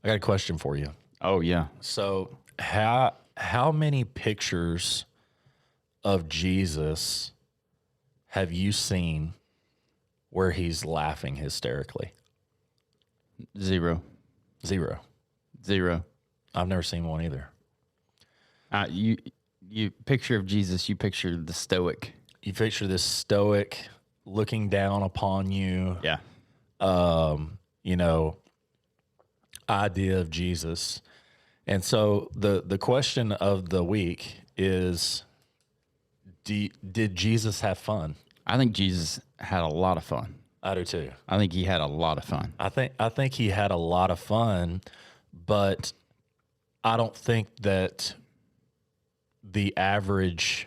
I got a question for you. Oh yeah. So, how many pictures of Jesus have you seen where he's laughing hysterically? Zero. Zero. Zero. I've never seen one either. You picture of Jesus, you picture the stoic. You picture this stoic looking down upon you, Yeah. you know, idea of Jesus. And so the question of the week is, did Jesus have fun? I think Jesus had a lot of fun. I do too. I think he had a lot of fun. I think he had a lot of fun, but I don't think that the average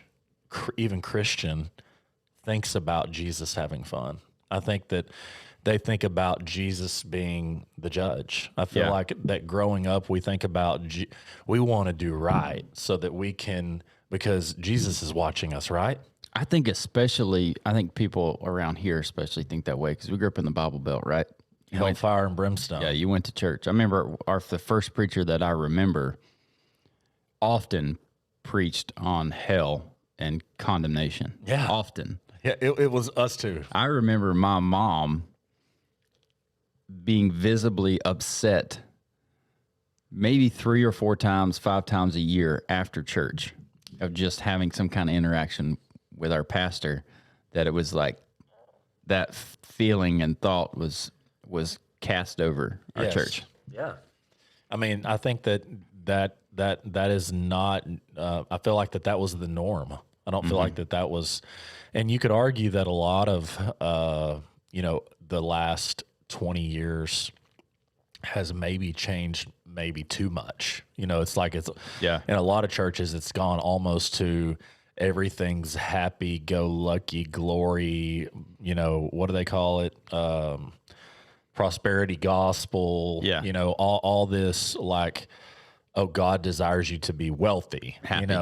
even Christian thinks about Jesus having fun. I think that they think about Jesus being the judge. I feel Yeah. like that growing up, we think about we want to do right so that we can, because Jesus is watching us, right? I think people around here especially think that way because we grew up in the Bible Belt, right? Hellfire and brimstone. Yeah, you went to church. I remember the first preacher that I remember often preached on hell and condemnation. Yeah. Often. Yeah, it was us too. I remember my mom being visibly upset maybe 3 or 4 times, 5 times a year after church of just having some kind of interaction with our pastor, that it was like that feeling and thought was cast over our Yes. church. Yeah. I mean, I think that is not. I feel like that was the norm. I don't feel like that was, and you could argue that a lot of the last 20 years has maybe changed maybe too much. It's like Yeah. in a lot of churches it's gone almost to everything's happy go lucky glory. What do they call it? Prosperity gospel. Yeah. All this like, oh, God desires you to be wealthy. Happy.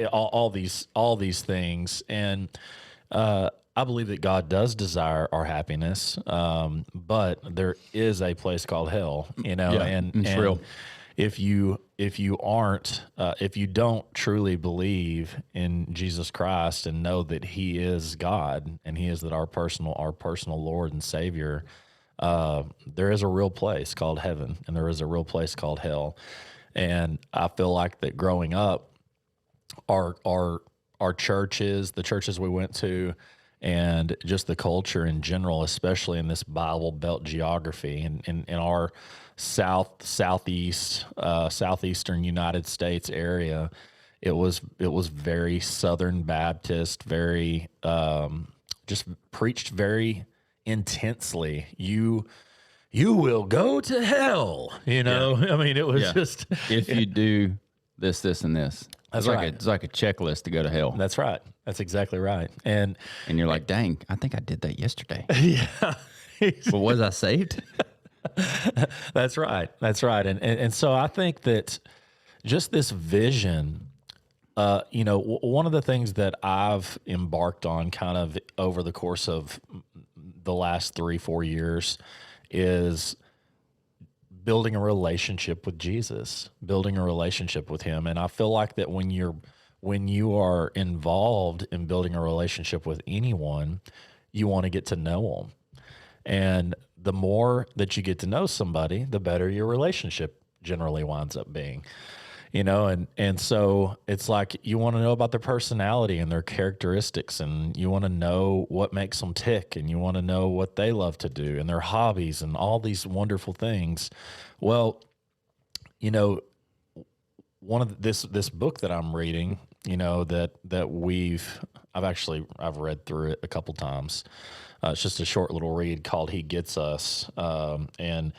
All these things, and I believe that God does desire our happiness, but there is a place called hell. Yeah, and it's real. If you don't truly believe in Jesus Christ and know that He is God and He is that our personal Lord and Savior, there is a real place called heaven and there is a real place called hell. And I feel like that growing up, our churches, the churches we went to, and just the culture in general, especially in this Bible Belt geography and in our southeastern United States area, it was very Southern Baptist, very just preached very intensely. You will go to hell. I mean, it was Yeah. just If you do this, and this. That's It's like a checklist to go to hell. That's right. That's exactly right. And You're like, dang, I think I did that yesterday. yeah, But was I saved? that's right. That's right. And so I think that just this vision, one of the things that I've embarked on kind of over the course of the last 3-4 years is building a relationship with Jesus, building a relationship with Him. And I feel like that when you are involved in building a relationship with anyone, you want to get to know them. And the more that you get to know somebody, the better your relationship generally winds up being. And so it's like you want to know about their personality and their characteristics, and you want to know what makes them tick, and you want to know what they love to do and their hobbies and all these wonderful things. Well, one of this book that I'm reading, I've read through it a couple times. It's just a short little read called "He Gets Us," and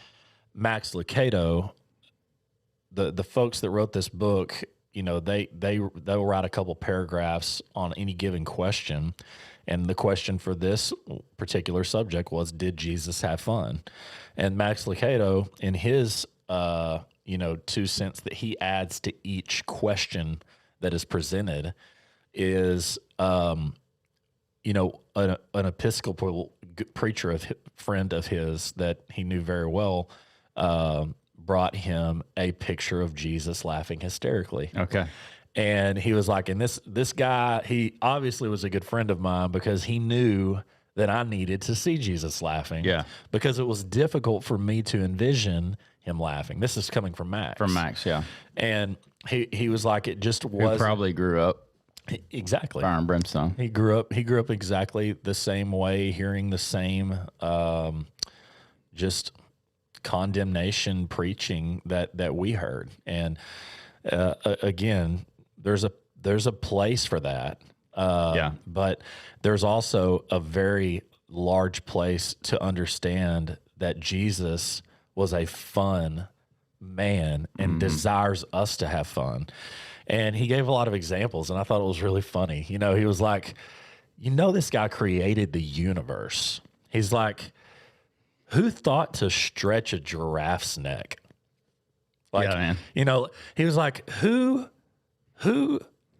Max Lucado. The folks that wrote this book, they'll write a couple paragraphs on any given question, and the question for this particular subject was, did Jesus have fun? And Max Lucado, in his 2 cents that he adds to each question that is presented, is an Episcopal preacher friend of his that he knew very well. brought him a picture of Jesus laughing hysterically. Okay. And he was like, and this guy, he obviously was a good friend of mine because he knew that I needed to see Jesus laughing. Yeah. Because it was difficult for me to envision him laughing. This is coming from Max. From Max, yeah. And he was like, it just Who was probably grew up exactly. fire and brimstone. He grew up exactly the same way, hearing the same just condemnation preaching that we heard. And again, there's a place for that. But there's also a very large place to understand that Jesus was a fun man and desires us to have fun. And he gave a lot of examples, and I thought it was really funny. You know, he was like, this guy created the universe. He's like, who thought to stretch a giraffe's neck? Like, Yeah, man. He was like, who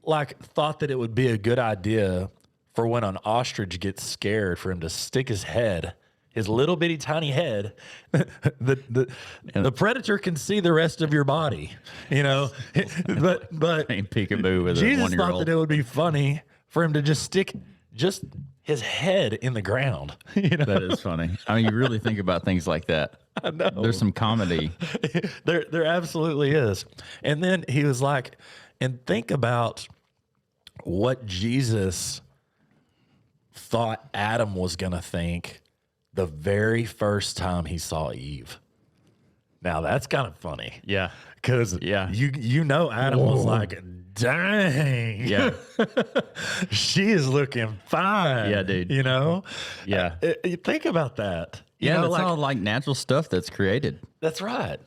like thought that it would be a good idea for when an ostrich gets scared for him to stick his little bitty tiny head, the predator can see the rest of your body, but Playing peekaboo with a Jesus 1-year-old. thought that it would be funny for him to just stick just his head in the ground. That is funny. I mean, you really think about things like that. I know. There's some comedy. There absolutely is. And then he was like, and think about what Jesus thought Adam was going to think the very first time he saw Eve. Now that's kind of funny. Yeah. Because Adam was like, dang. Yeah. She is looking fine. Yeah, dude. Yeah. Think about that. Yeah, it's it's all like natural stuff that's created. That's right.